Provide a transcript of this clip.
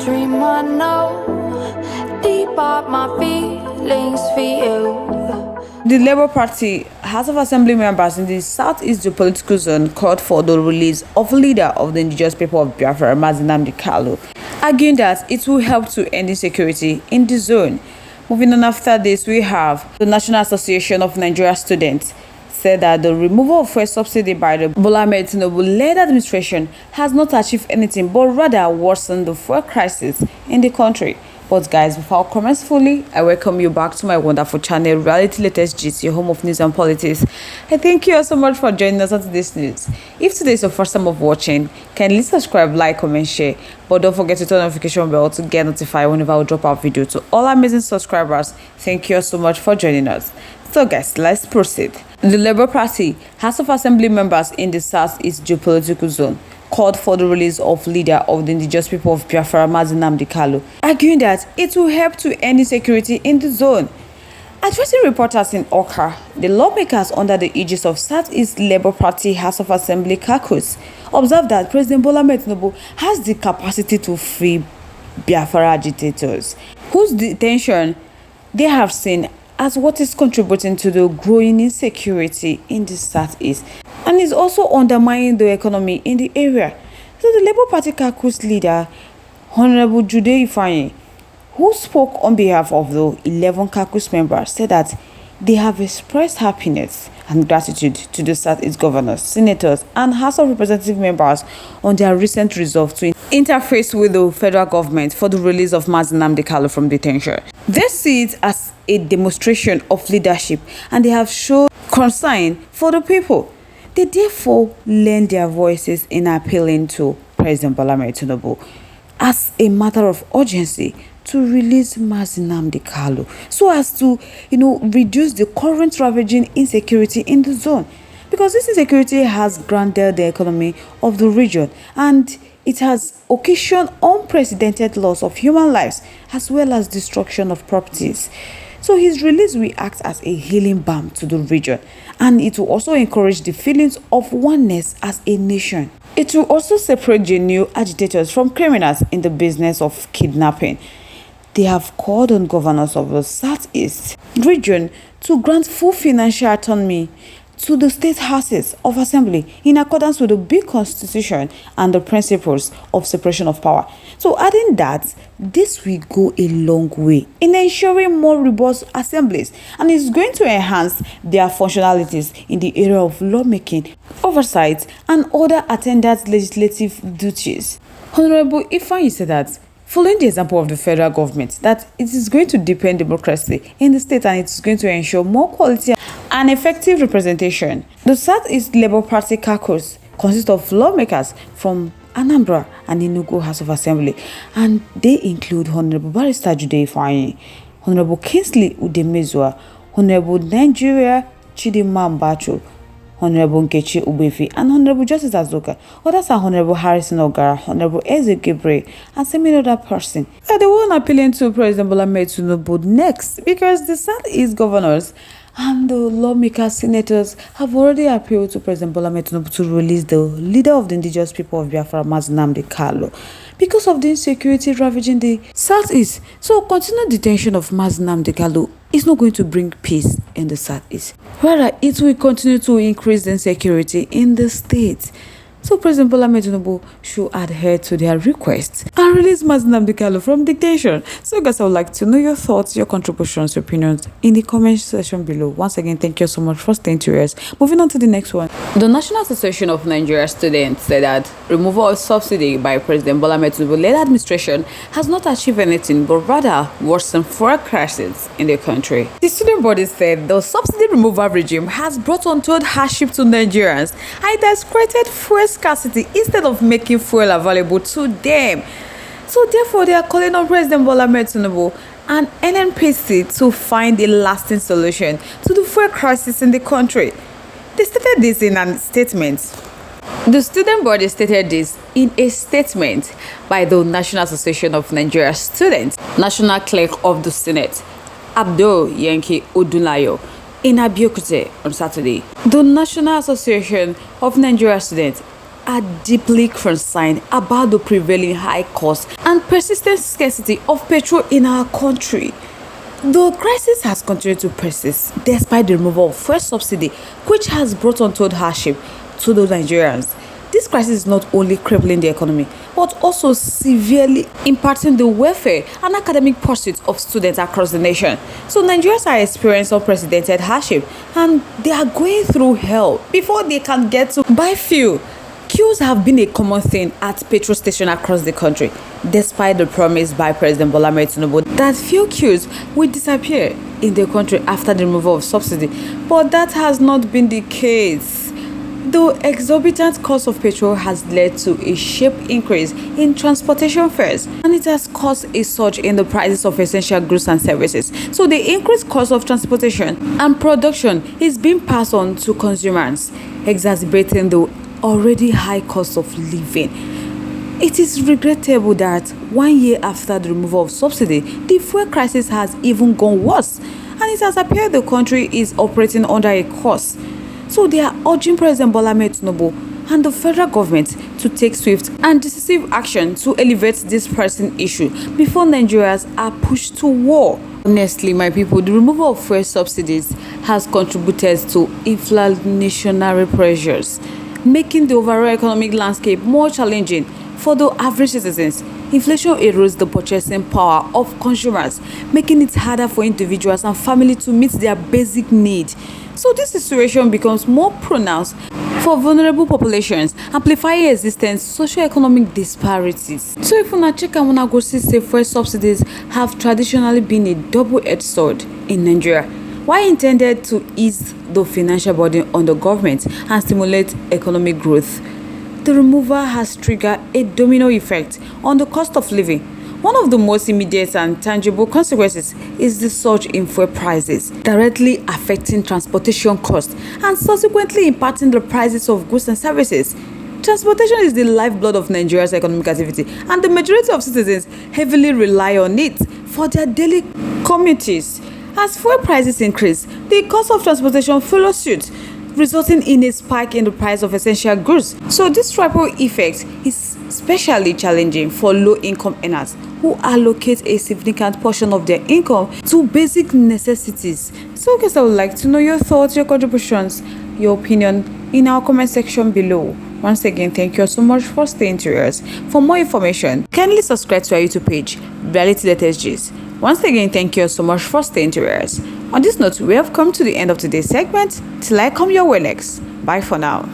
dream I know deep up my feelings for you. The Labour Party House of Assembly members in the Southeast geopolitical zone called for the release of leader of the indigenous people of Biafra, Nnamdi Kanu, arguing that it will help to end insecurity in the zone. Moving on after this, we have the National Association of Nigeria Students said that the removal of fuel subsidy by the Bola Ahmed Tinubu-led administration has not achieved anything but rather worsened the fuel crisis in the country. But guys, before I commence fully, I welcome you back to my wonderful channel, Reality Latest Gist, your home of news and politics. I thank you all so much for joining us on today's news. If today is your first time of watching, kindly subscribe, like, comment, share. But don't forget to turn on the notification bell to get notified whenever I drop our video. To all amazing subscribers, thank you all so much for joining us. So guys, let's proceed. The Labour Party House of Assembly members in the Southeast geopolitical zone called for the release of leader of the indigenous people of Biafra, Nnamdi Kanu, arguing that it will help to end insecurity in the zone. Addressing reporters in Oka, the lawmakers under the aegis of Southeast Labour Party House of Assembly caucus observed that President Bola Ahmed Tinubu has the capacity to free Biafra agitators, whose detention they have seen as what is contributing to the growing insecurity in the Southeast and is also undermining the economy in the area. So the Labour Party caucus leader, Honorable Jude Ifeanyi, who spoke on behalf of the 11 caucus members, said that they have expressed happiness and gratitude to the Southeast governors, senators, and House of Representative members on their recent resolve to interface with the federal government for the release of Nnamdi Kanu from detention. They see it as a demonstration of leadership and they have shown concern for the people. They therefore lend their voices in appealing to President Bola Ahmed Tinubu as a matter of urgency to release Nnamdi Kanu so as to, reduce the current ravaging insecurity in the zone. Because this insecurity has grounded the economy of the region and it has occasioned unprecedented loss of human lives as well as destruction of properties. So his release will act as a healing balm to the region and it will also encourage the feelings of oneness as a nation. It will also separate genuine agitators from criminals in the business of kidnapping. They have called on governors of the Southeast region to grant full financial autonomy to the state houses of assembly in accordance with the big constitution and the principles of separation of power. So adding that, this will go a long way in ensuring more robust assemblies and is going to enhance their functionalities in the area of lawmaking, oversight, and other attendant legislative duties. Honorable Ifeanyi said that following the example of the federal government, that it is going to deepen democracy in the state and it is going to ensure more quality and effective representation. The Southeast Labour Party caucus consists of lawmakers from Anambra and Enugu House of Assembly, and they include Honorable Barrister Jude Ifeanyi, Honorable Kingsley Udemezua, Honorable Nigeria Chidinma Mbacho, Honorable Nkechi Ubefi, and Honorable Justice Azuka. Others are Honorable Harrison Ogara, Honorable Eze Gebre, and semi other person. They were appealing to President Bola Ahmed Tinubu next because the Southeast governors and the lawmakers, senators have already appealed to President Bola Ahmed Tinubu to release the leader of the indigenous people of Biafra, Nnamdi Kanu, because of the insecurity ravaging the Southeast. So continued detention of Nnamdi Kanu is not going to bring peace in the Southeast. Rather, it will continue to increase the insecurity in the state. So President Bola Ahmed Tinubu should adhere to their requests and release Nnamdi Kanu from detention. So guys, I would like to know your thoughts, your contributions, your opinions in the comment section below. Once again, thank you so much for staying tuned. Moving on to the next one. The National Association of Nigeria Students said that removal of subsidy by President Bola Ahmed Tinubu-led administration has not achieved anything but rather worsened fuel crisis in the country. The student body said the subsidy removal regime has brought untold hardship to Nigerians and it has created fuel scarcity instead of making fuel available to them. So therefore, they are calling on President Bola Ahmed Tinubu and NNPC to find a lasting solution to the fuel crisis in the country. They stated this in a statement. The student body stated this in a statement by the National Association of Nigeria Students, National Clerk of the Senate, Abdul Yankee Odunlayo, in Abeokuta on Saturday. The National Association of Nigeria Students are deeply concerned about the prevailing high cost and persistent scarcity of petrol in our country. The crisis has continued to persist despite the removal of fuel subsidy, which has brought untold hardship to the Nigerians. This crisis is not only crippling the economy, but also severely impacting the welfare and academic pursuits of students across the nation. So Nigerians are experiencing unprecedented hardship, and they are going through hell before they can get to buy fuel. Queues have been a common thing at petrol stations across the country, despite the promise by President Bola Ahmed Tinubu that fuel queues will disappear in the country after the removal of subsidy. But that has not been the case. The exorbitant cost of petrol has led to a sharp increase in transportation fares, and it has caused a surge in the prices of essential goods and services. So the increased cost of transportation and production is being passed on to consumers, exacerbating the already high cost of living. It is regrettable that 1 year after the removal of subsidy, the fuel crisis has even gone worse, and it has appeared the country is operating under a curse. So they are urging President Bola Ahmed Tinubu and the federal government to take swift and decisive action to elevate this pressing issue before Nigerians are pushed to war. Honestly, my people, the removal of fuel subsidies has contributed to inflationary pressures, making the overall economic landscape more challenging for the average citizens. Inflation erodes the purchasing power of consumers, making it harder for individuals and families to meet their basic needs. So this situation becomes more pronounced for vulnerable populations, amplifying existing socio-economic disparities. So if una check and una go see say fuel subsidies have traditionally been a double-edged sword in Nigeria. While intended to ease the financial burden on the government and stimulate economic growth, the removal has triggered a domino effect on the cost of living. One of the most immediate and tangible consequences is the surge in fuel prices, directly affecting transportation costs and subsequently impacting the prices of goods and services. Transportation is the lifeblood of Nigeria's economic activity, and the majority of citizens heavily rely on it for their daily commutes. As fuel prices increase, the cost of transportation follows suit, resulting in a spike in the price of essential goods. So this triple effect is especially challenging for low-income earners who allocate a significant portion of their income to basic necessities. So guys, I would like to know your thoughts, your contributions, your opinion in our comment section below. Once again, thank you so much for staying to us. For more information, kindly subscribe to our YouTube page, Reality Latest Gist. Once again, thank you so much for staying to us. On this note, we have come to the end of today's segment. Till I come your way next. Bye for now.